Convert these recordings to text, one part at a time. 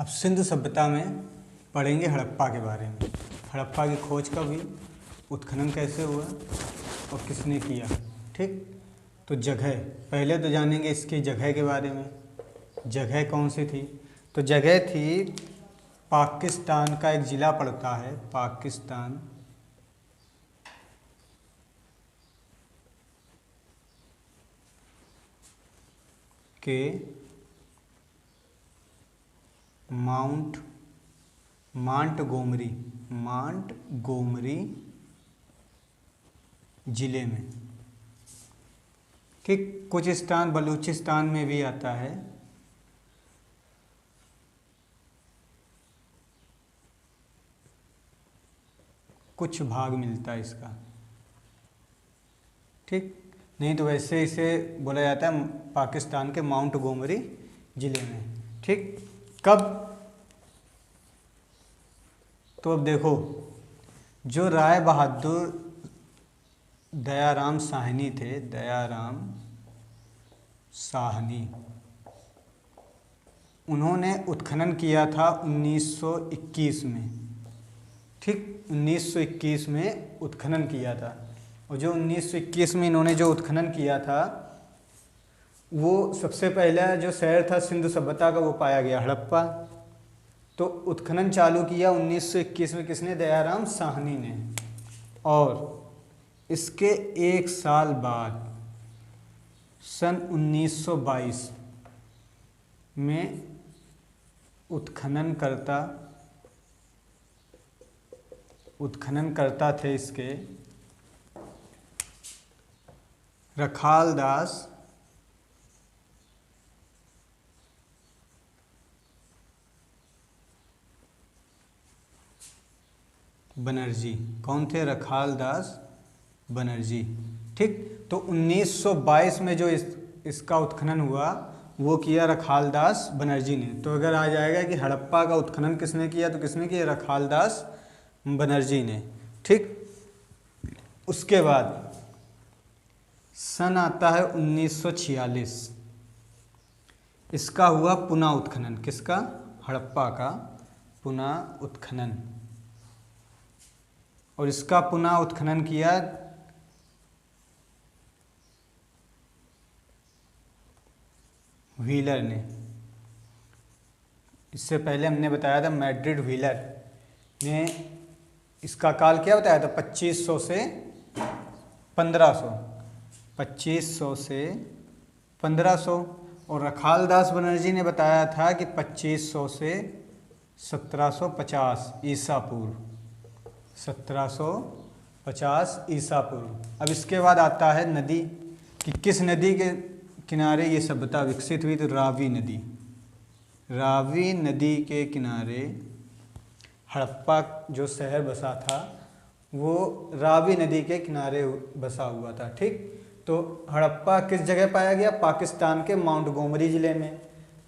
अब सिंधु सभ्यता में पढ़ेंगे हड़प्पा के बारे में। हड़प्पा की खोज कब हुई, उत्खनन कैसे हुआ और किसने किया। ठीक, तो जगह पहले तो जानेंगे इसकी जगह के बारे में। जगह कौन सी थी, तो जगह थी पाकिस्तान का एक ज़िला पड़ता है पाकिस्तान के मांटगोमरी ज़िले में। ठीक, कुछ स्थान बलूचिस्तान में भी आता है। कुछ भाग मिलता है इसका। ठीक, नहीं तो वैसे इसे बोला जाता है पाकिस्तान के मांटगोमरी ज़िले में। ठीक, कब, तो अब देखो, जो राय बहादुर दयाराम साहनी थे, दयाराम साहनी, उन्होंने उत्खनन किया था 1921 में। ठीक, 1921 में उत्खनन किया था। और जो 1921 में इन्होंने जो उत्खनन किया था, वो सबसे पहला जो शहर था सिंधु सभ्यता का वो पाया गया हड़प्पा। तो उत्खनन चालू किया 1921 में किसने, दयाराम साहनी ने। और इसके एक साल बाद सन 1922 में उत्खननकर्ता थे इसके रखालदास बनर्जी। कौन थे, रखालदास बनर्जी। ठीक, तो 1922 में जो इसका उत्खनन हुआ वो किया रखालदास बनर्जी ने। तो अगर आ जाएगा कि हड़प्पा का उत्खनन किसने किया, तो किसने किया, रखालदास बनर्जी ने। ठीक, उसके बाद सन आता है 1946, इसका हुआ पुनः उत्खनन। किसका, हड़प्पा का पुनः उत्खनन। और इसका पुनः उत्खनन किया व्हीलर ने। इससे पहले हमने बताया था मैड्रिड व्हीलर ने इसका काल क्या बताया था, 2500 से 1500, 2500 से 1500। और रखालदास बनर्जी ने बताया था कि 2500 से 1750 ईसा पूर्व, 1750 ईसा पूर्व। अब इसके बाद आता है नदी, कि किस नदी के किनारे ये सभ्यता विकसित हुई, तो रावी नदी। रावी नदी के किनारे हड़प्पा जो शहर बसा था वो रावी नदी के किनारे बसा हुआ था। ठीक, तो हड़प्पा किस जगह पाया गया, पाकिस्तान के मांटगोमरी ज़िले में।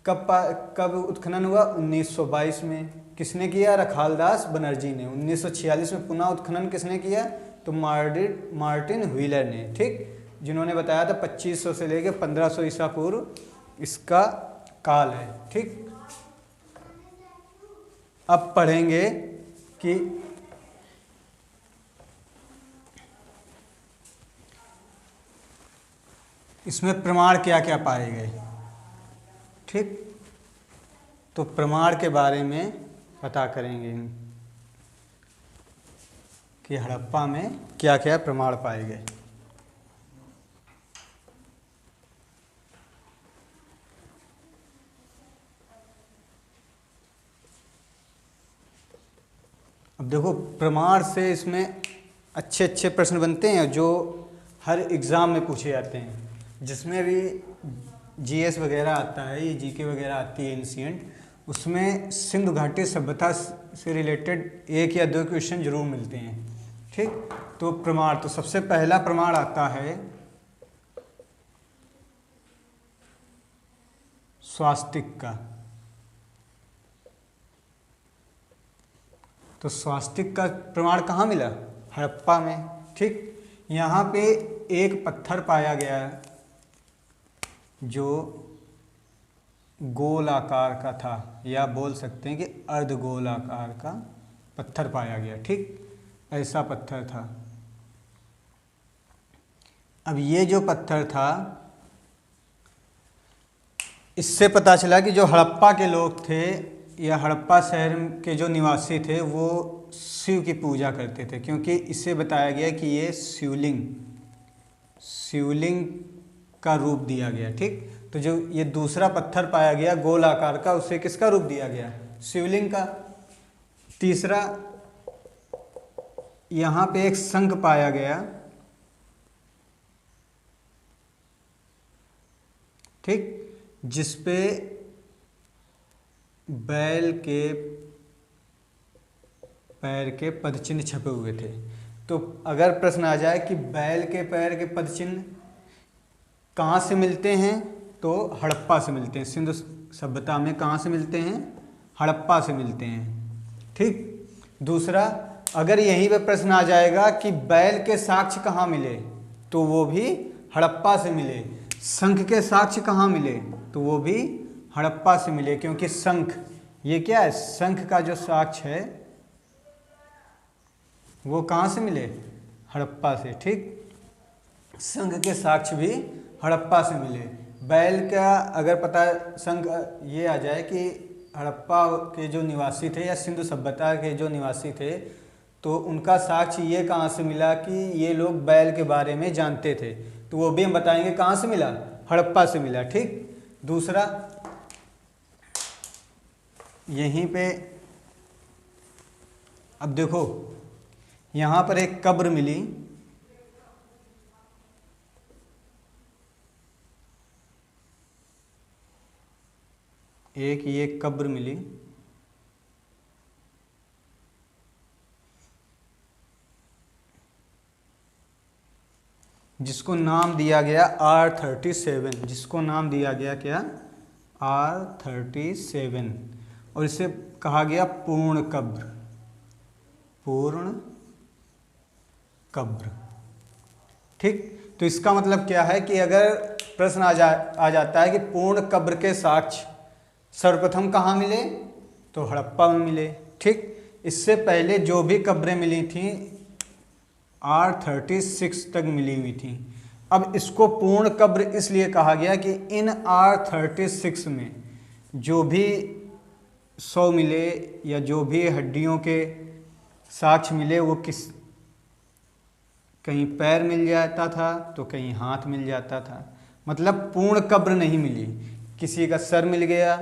कब उत्खनन हुआ, 1922 में। किसने किया, रखालदास बनर्जी ने। 1946 में पुनः उत्खनन किसने किया, तो मार्टिन व्हीलर ने। ठीक, जिन्होंने बताया था 2500 से लेकर 1500 ईसा पूर्व इसका काल है। ठीक, अब पढ़ेंगे कि इसमें प्रमाण क्या क्या पाए गए। ठीक, तो प्रमाण के बारे में पता करेंगे कि हड़प्पा में क्या क्या प्रमाण पाए गए। अब देखो, प्रमाण से इसमें अच्छे अच्छे प्रश्न बनते हैं जो हर एग्ज़ाम में पूछे जाते हैं। जिसमें भी जीएस वगैरह आता है, ये जीके वगैरह आती है एंशिएंट, उसमें सिंधु घाटी सभ्यता से रिलेटेड 1 या 2 क्वेश्चन जरूर मिलते हैं। ठीक, तो प्रमाण, तो सबसे पहला प्रमाण आता है स्वास्तिक का। तो स्वास्तिक का प्रमाण कहाँ मिला, हड़प्पा में। ठीक, यहाँ पे एक पत्थर पाया गया है जो गोल आकार का था, या बोल सकते हैं कि अर्ध गोल आकार का पत्थर पाया गया। ठीक, ऐसा पत्थर था। अब ये जो पत्थर था, इससे पता चला कि जो हड़प्पा के लोग थे या हड़प्पा शहर के जो निवासी थे वो शिव की पूजा करते थे, क्योंकि इससे बताया गया कि ये शिवलिंग का रूप दिया गया। ठीक, तो जो ये दूसरा पत्थर पाया गया गोल आकार का, उसे किसका रूप दिया गया? शिवलिंग का। तीसरा, यहाँ पे एक शंख पाया गया। ठीक, जिसपे बैल के पैर के पदचिन्ह छपे हुए थे। तो अगर प्रश्न आ जाए कि बैल के पैर के पदचिन्ह कहाँ से मिलते हैं, तो हड़प्पा से मिलते हैं। सिंधु सभ्यता में कहाँ से मिलते हैं? हड़प्पा से मिलते हैं। ठीक, दूसरा, अगर यहीं पे प्रश्न आ जाएगा कि बैल के साक्ष्य कहाँ मिले, तो वो भी हड़प्पा से मिले। शंख के साक्ष्य कहाँ मिले, तो वो भी हड़प्पा से मिले, क्योंकि शंख, ये क्या है, शंख का जो साक्ष्य है वो कहाँ से मिले? हड़प्पा से। ठीक, शंख के साक्ष्य भी हड़प्पा से मिले। बैल का अगर पता शंख ये आ जाए कि हड़प्पा के जो निवासी थे या सिंधु सभ्यता के जो निवासी थे, तो उनका साक्ष्य ये कहाँ से मिला कि ये लोग बैल के बारे में जानते थे, तो वो भी हम बताएंगे कहाँ से मिला? हड़प्पा से मिला। ठीक, दूसरा, यहीं पे अब देखो, यहाँ पर एक कब्र मिली, एक ये कब्र मिली, जिसको नाम दिया गया R37, जिसको नाम दिया गया क्या? R37, और इसे कहा गया पूर्ण कब्र। पूर्ण कब्र। ठीक, तो इसका मतलब क्या है कि अगर प्रश्न आ जाता है कि पूर्ण कब्र के साक्ष्य सर्वप्रथम कहाँ मिले, तो हड़प्पा में मिले। ठीक, इससे पहले जो भी कब्रें मिली थीं R36 तक मिली हुई थी। अब इसको पूर्ण कब्र इसलिए कहा गया कि इन R36 में जो भी शव मिले या जो भी हड्डियों के साक्ष्य मिले, वो कहीं पैर मिल जाता था तो कहीं हाथ मिल जाता था। मतलब पूर्ण कब्र नहीं मिली, किसी का सर मिल गया,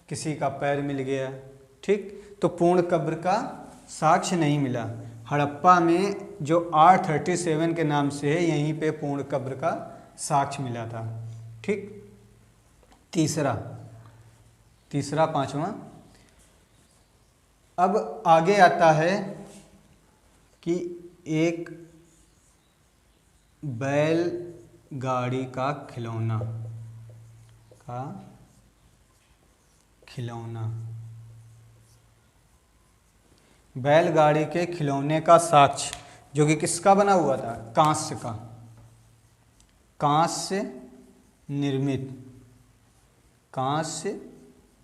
किसी का पैर मिल गया। ठीक, तो पूर्ण कब्र का साक्ष्य नहीं मिला। हड़प्पा में जो R37 के नाम से है, यहीं पे पूर्ण कब्र का साक्ष्य मिला था। ठीक, तीसरा पांचवा, अब आगे आता है कि एक बैल गाड़ी का खिलौना बैलगाड़ी के खिलौने का साक्ष्य, जो कि किसका बना हुआ था? कांस्य का, कांस्य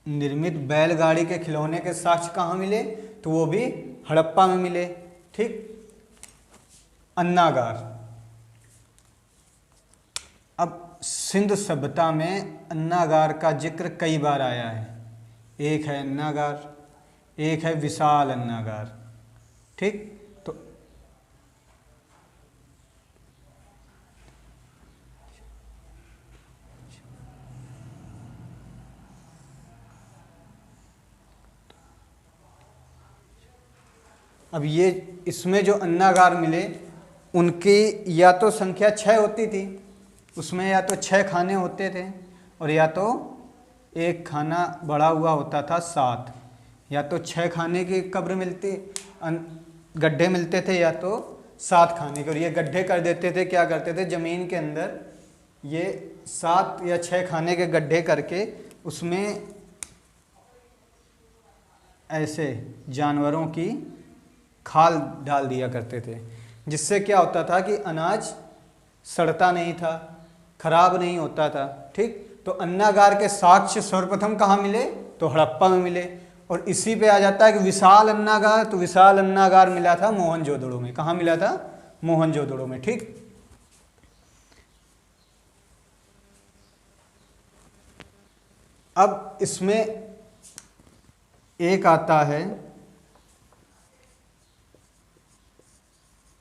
निर्मित बैलगाड़ी के खिलौने के साक्ष्य कहाँ मिले? तो वो भी हड़प्पा में मिले। ठीक, अन्नागार। अब सिंधु सभ्यता में अन्नागार का जिक्र कई बार आया है। एक है अन्नागार, एक है विशाल अन्नागार। ठीक, तो अब ये इसमें जो अन्नागार मिले, उनकी या तो संख्या 6 होती थी, उसमें या तो 6 खाने होते थे, और या तो एक खाना बड़ा हुआ होता था 7। या तो 6 खाने की कब्र मिलती, गड्ढे मिलते थे, या तो 7 खाने के। और ये गड्ढे कर देते थे, क्या करते थे, ज़मीन के अंदर ये 7 या 6 खाने के गड्ढे करके उसमें ऐसे जानवरों की खाल डाल दिया करते थे, जिससे क्या होता था कि अनाज सड़ता नहीं था, खराब नहीं होता था। ठीक, तो तो अन्नागार के साक्ष्य सर्वप्रथम कहाँ मिले? तो हड़प्पा में मिले। और इसी पे आ जाता है कि विशाल अन्नागार, तो विशाल अन्नागार मिला था मोहनजोदड़ो में। कहाँ मिला था? मोहनजोदड़ो में। ठीक, अब इसमें एक आता है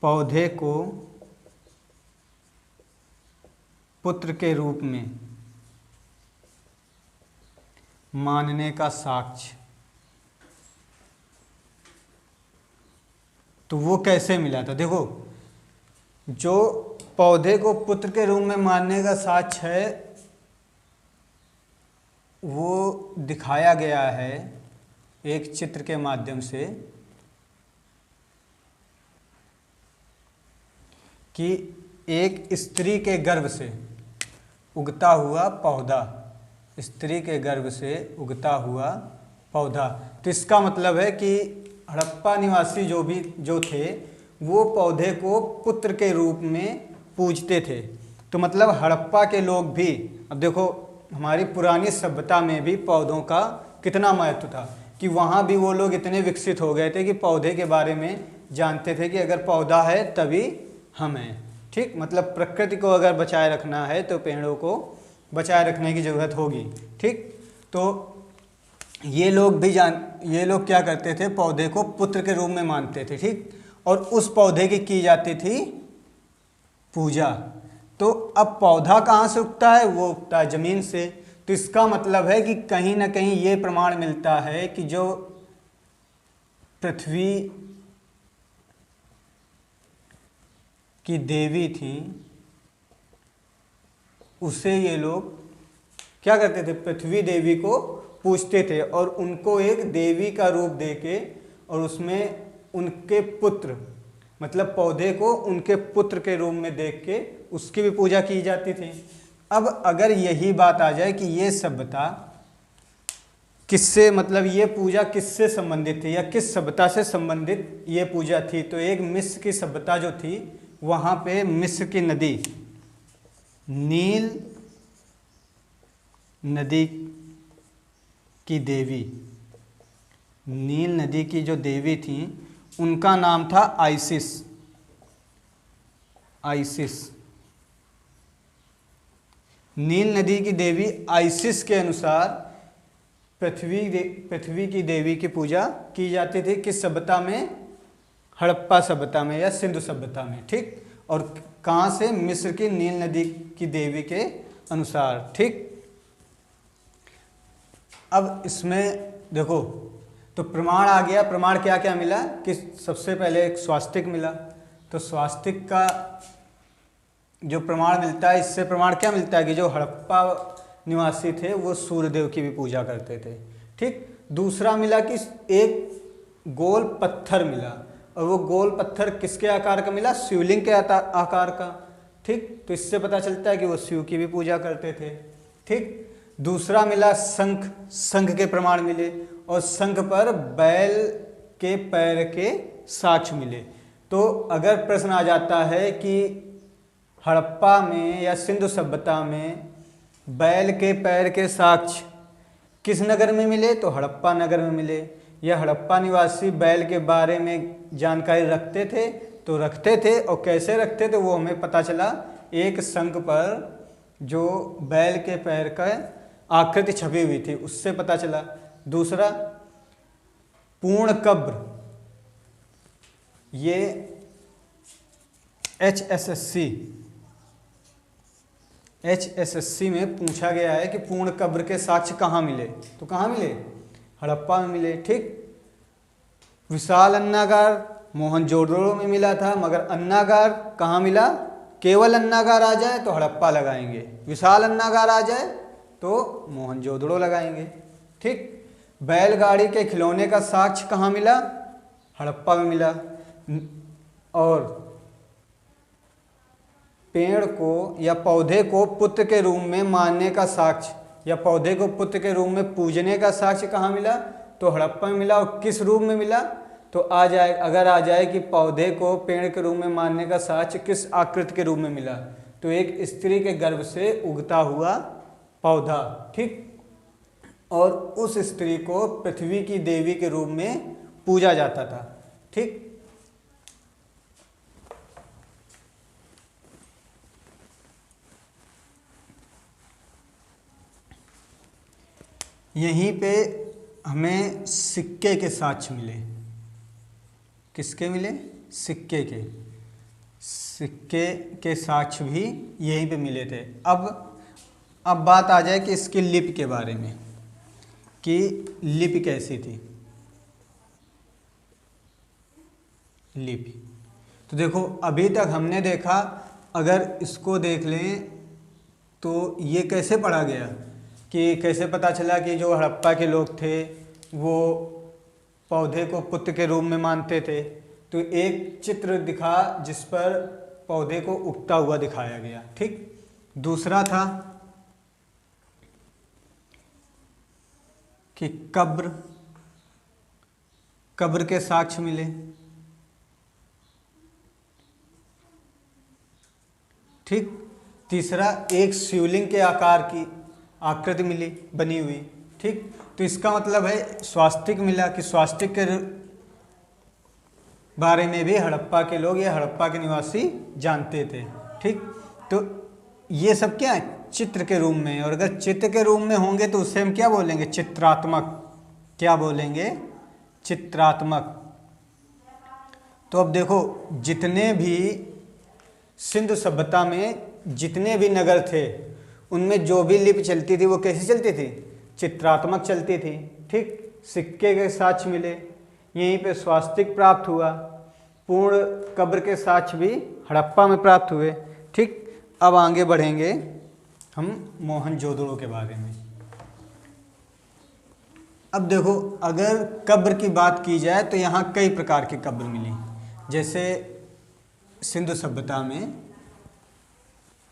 पौधे को पुत्र के रूप में मानने का साक्ष्य। तो वो कैसे मिला था? देखो, जो पौधे को पुत्र के रूप में मानने का साक्ष्य है वो दिखाया गया है एक चित्र के माध्यम से कि एक स्त्री के गर्भ से उगता हुआ पौधा, स्त्री के गर्भ से उगता हुआ पौधा। तो इसका मतलब है कि हड़प्पा निवासी जो थे वो पौधे को पुत्र के रूप में पूजते थे। तो मतलब हड़प्पा के लोग भी, अब देखो हमारी पुरानी सभ्यता में भी पौधों का कितना महत्व था कि वहाँ भी वो लोग इतने विकसित हो गए थे कि पौधे के बारे में जानते थे कि अगर पौधा है तभी हम हैं। ठीक, मतलब प्रकृति को अगर बचाए रखना है तो पेड़ों को बचाए रखने की ज़रूरत होगी। ठीक, तो ये लोग क्या करते थे? पौधे को पुत्र के रूप में मानते थे। ठीक, और उस पौधे की जाती थी पूजा। तो अब पौधा कहाँ से उगता है? वो उगता है जमीन से। तो इसका मतलब है कि कहीं ना कहीं ये प्रमाण मिलता है कि जो पृथ्वी की देवी थी उसे ये लोग क्या करते थे? पृथ्वी देवी को पूजते थे और उनको एक देवी का रूप देके और उसमें उनके पुत्र, मतलब पौधे को उनके पुत्र के रूप में देख के उसकी भी पूजा की जाती थी। अब अगर यही बात आ जाए कि ये सभ्यता किससे, मतलब ये पूजा किससे संबंधित थी या किस सभ्यता से संबंधित ये पूजा थी, तो एक मिस्र की सभ्यता जो थी वहाँ पे मिस्र की नदी नील नदी की देवी, नील नदी की जो देवी थी उनका नाम था आइसिस। नील नदी की देवी आइसिस के अनुसार पृथ्वी की देवी की पूजा की जाती थी। किस सभ्यता में? हड़प्पा सभ्यता में या सिंधु सभ्यता में। ठीक, और कहाँ से? मिस्र की नील नदी की देवी के अनुसार। ठीक, अब इसमें देखो तो प्रमाण आ गया। प्रमाण क्या क्या मिला कि सबसे पहले एक स्वास्तिक मिला। तो स्वास्तिक का जो प्रमाण मिलता है, इससे प्रमाण क्या मिलता है कि जो हड़प्पा निवासी थे वो सूर्यदेव की भी पूजा करते थे। ठीक, दूसरा मिला कि एक गोल पत्थर मिला और वो गोल पत्थर किसके आकार का मिला? शिवलिंग के आकार का। ठीक, तो इससे पता चलता है कि वो शिव की भी पूजा करते थे। ठीक, दूसरा मिला शंख के प्रमाण मिले और शंख पर बैल के पैर के साक्ष्य मिले। तो अगर प्रश्न आ जाता है कि हड़प्पा में या सिंधु सभ्यता में बैल के पैर के साक्ष्य किस नगर में मिले? तो हड़प्पा नगर में मिले। या हड़प्पा निवासी बैल के बारे में जानकारी रखते थे? तो रखते थे। और कैसे रखते थे वो हमें पता चला, एक शंख पर जो बैल के पैर का आकृति छपी हुई थी उससे पता चला। दूसरा पूर्ण कब्र, ये HSSC में पूछा गया है कि पूर्ण कब्र के साक्ष्य कहाँ मिले? तो कहाँ मिले? हड़प्पा में मिले। ठीक, विशाल अन्नागार मोहनजोदड़ो में मिला था, मगर अन्नागार कहाँ मिला? केवल अन्नागार आ जाए तो हड़प्पा लगाएंगे, विशाल अन्नागार आ जाए तो मोहनजोदड़ो लगाएंगे। ठीक, बैलगाड़ी के खिलौने का साक्ष्य कहाँ मिला? हड़प्पा में मिला। और पेड़ को या पौधे को पुत्र के रूप में मानने का साक्ष्य या पौधे को पुत्र के रूप में पूजने का साक्ष्य कहाँ मिला? तो हड़प्पा में मिला। और किस रूप में मिला? तो अगर आ जाए कि पौधे को पेड़ के रूप में मानने का साक्ष्य किस आकृति के रूप में मिला? तो एक स्त्री के गर्भ से उगता हुआ पौधा, ठीक। और उस स्त्री को पृथ्वी की देवी के रूप में पूजा जाता था, ठीक। यहीं पे हमें सिक्के के साक्ष्य मिले। किसके मिले? सिक्के के। सिक्के के साक्ष्य भी यहीं पे मिले थे। अब बात आ जाए कि इसकी लिपि के बारे में, कि लिपि कैसी थी। लिपि तो देखो, अभी तक हमने देखा, अगर इसको देख लें तो ये कैसे पढ़ा गया, कि कैसे पता चला कि जो हड़प्पा के लोग थे वो पौधे को पुत्र के रूप में मानते थे। तो एक चित्र दिखा जिस पर पौधे को उगता हुआ दिखाया गया, ठीक। दूसरा था कि कब्र के साक्ष्य मिले, ठीक। तीसरा, एक शिवलिंग के आकार की आकृति मिली बनी हुई, ठीक। तो इसका मतलब है स्वास्तिक मिला, कि स्वास्तिक के बारे में भी हड़प्पा के लोग या हड़प्पा के निवासी जानते थे, ठीक। तो ये सब क्या है? चित्र के रूप में। और अगर चित्र के रूप में होंगे तो उसे हम क्या बोलेंगे? चित्रात्मक। क्या बोलेंगे? चित्रात्मक। तो अब देखो, जितने भी सिंधु सभ्यता में जितने भी नगर थे, उनमें जो भी लिपि चलती थी वो कैसी चलती थी? चित्रात्मक चलती थी, ठीक। सिक्के के साक्ष्य मिले, यहीं पे स्वास्तिक प्राप्त हुआ, पूर्ण कब्र के साक्ष्य भी हड़प्पा में प्राप्त हुए, ठीक। अब आगे बढ़ेंगे हम मोहनजोदड़ो के बारे में। अब देखो, अगर कब्र की बात की जाए तो यहाँ कई प्रकार की कब्र मिली। जैसे सिंधु सभ्यता में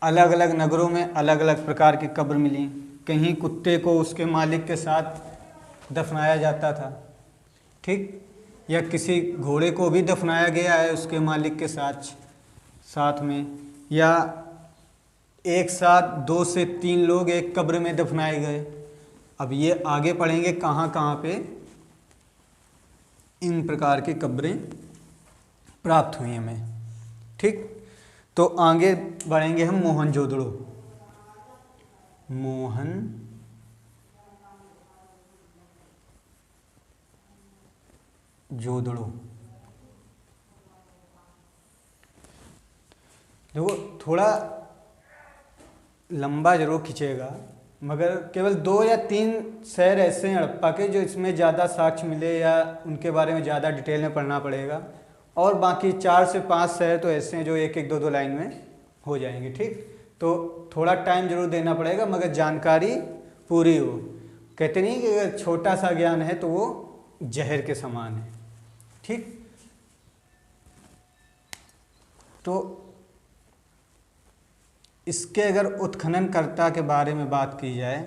अलग अलग नगरों में अलग अलग प्रकार की कब्र मिली। कहीं कुत्ते को उसके मालिक के साथ दफनाया जाता था, ठीक। या किसी घोड़े को भी दफनाया गया है उसके मालिक के साथ में, या एक साथ 2 से 3 लोग एक कब्र में दफनाए गए। अब ये आगे पढ़ेंगे कहाँ कहाँ पे इन प्रकार की कब्रें प्राप्त हुई हमें, ठीक। तो आगे बढ़ेंगे हम मोहनजोदड़ो। मोहनजोदड़ो देखो, थोड़ा लंबा जरूर खींचेगा, मगर केवल 2 या 3 शहर ऐसे हैं हड़प्पा के जो इसमें ज़्यादा साक्ष्य मिले या उनके बारे में ज़्यादा डिटेल में पढ़ना पड़ेगा। और बाकी 4 से 5 शहर तो ऐसे हैं जो 1-1, 2-2 लाइन में हो जाएंगे, ठीक। तो थोड़ा टाइम जरूर देना पड़ेगा, मगर जानकारी पूरी हो। कहते नहीं कि अगर छोटा सा ज्ञान है तो वो जहर के समान है, ठीक। तो इसके अगर उत्खननकर्ता के बारे में बात की जाए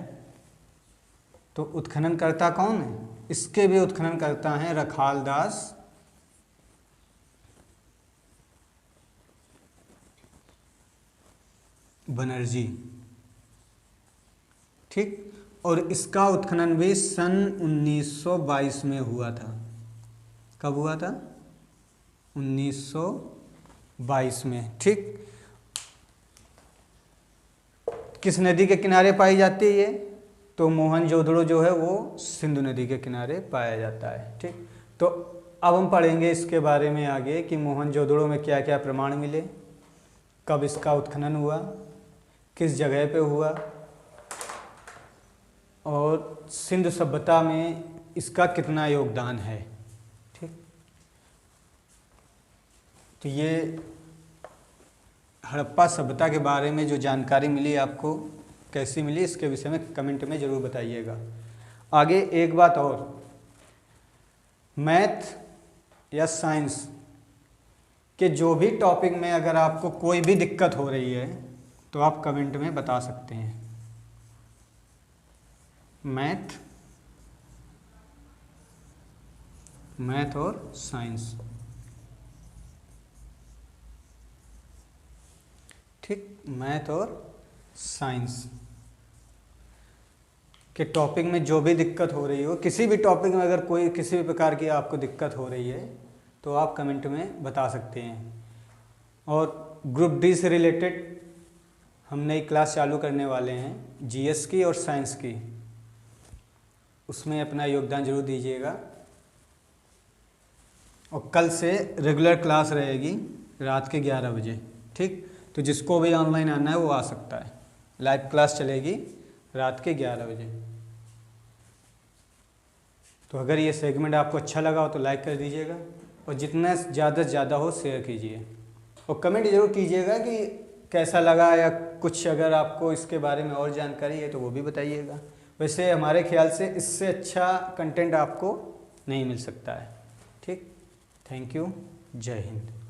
तो उत्खननकर्ता कौन है? इसके भी उत्खननकर्ता हैं रखालदास बनर्जी, ठीक। और इसका उत्खनन भी सन 1922 में हुआ था। कब हुआ था? 1922 में, ठीक। किस नदी के किनारे पाई जाती है ये? तो मोहनजोदड़ो जो है वो सिंधु नदी के किनारे पाया जाता है, ठीक। तो अब हम पढ़ेंगे इसके बारे में आगे कि मोहनजोदड़ो में क्या क्या प्रमाण मिले, कब इसका उत्खनन हुआ, किस जगह पे हुआ, और सिंधु सभ्यता में इसका कितना योगदान है, ठीक। तो ये हड़प्पा सभ्यता के बारे में जो जानकारी मिली आपको कैसी मिली, इसके विषय में कमेंट में ज़रूर बताइएगा। आगे एक बात और, मैथ या साइंस के जो भी टॉपिक में अगर आपको कोई भी दिक्कत हो रही है तो आप कमेंट में बता सकते हैं। मैथ और साइंस, ठीक। मैथ और साइंस कि टॉपिक में जो भी दिक्कत हो रही हो, किसी भी टॉपिक में अगर कोई किसी भी प्रकार की आपको दिक्कत हो रही है तो आप कमेंट में बता सकते हैं। और ग्रुप डी से रिलेटेड हम नई क्लास चालू करने वाले हैं जीएस की और साइंस की, उसमें अपना योगदान जरूर दीजिएगा। और कल से रेगुलर क्लास रहेगी रात के 11 बजे, ठीक। तो जिसको भी ऑनलाइन आना है वो आ सकता है। लाइव क्लास चलेगी रात के 11 बजे। तो अगर ये सेगमेंट आपको अच्छा लगा हो तो लाइक कर दीजिएगा और जितना ज़्यादा से ज़्यादा हो शेयर कीजिए और कमेंट ज़रूर कीजिएगा कि कैसा लगा, या कुछ अगर आपको इसके बारे में और जानकारी है तो वो भी बताइएगा। वैसे हमारे ख्याल से इससे अच्छा कंटेंट आपको नहीं मिल सकता है, ठीक। Thank you. जय हिंद।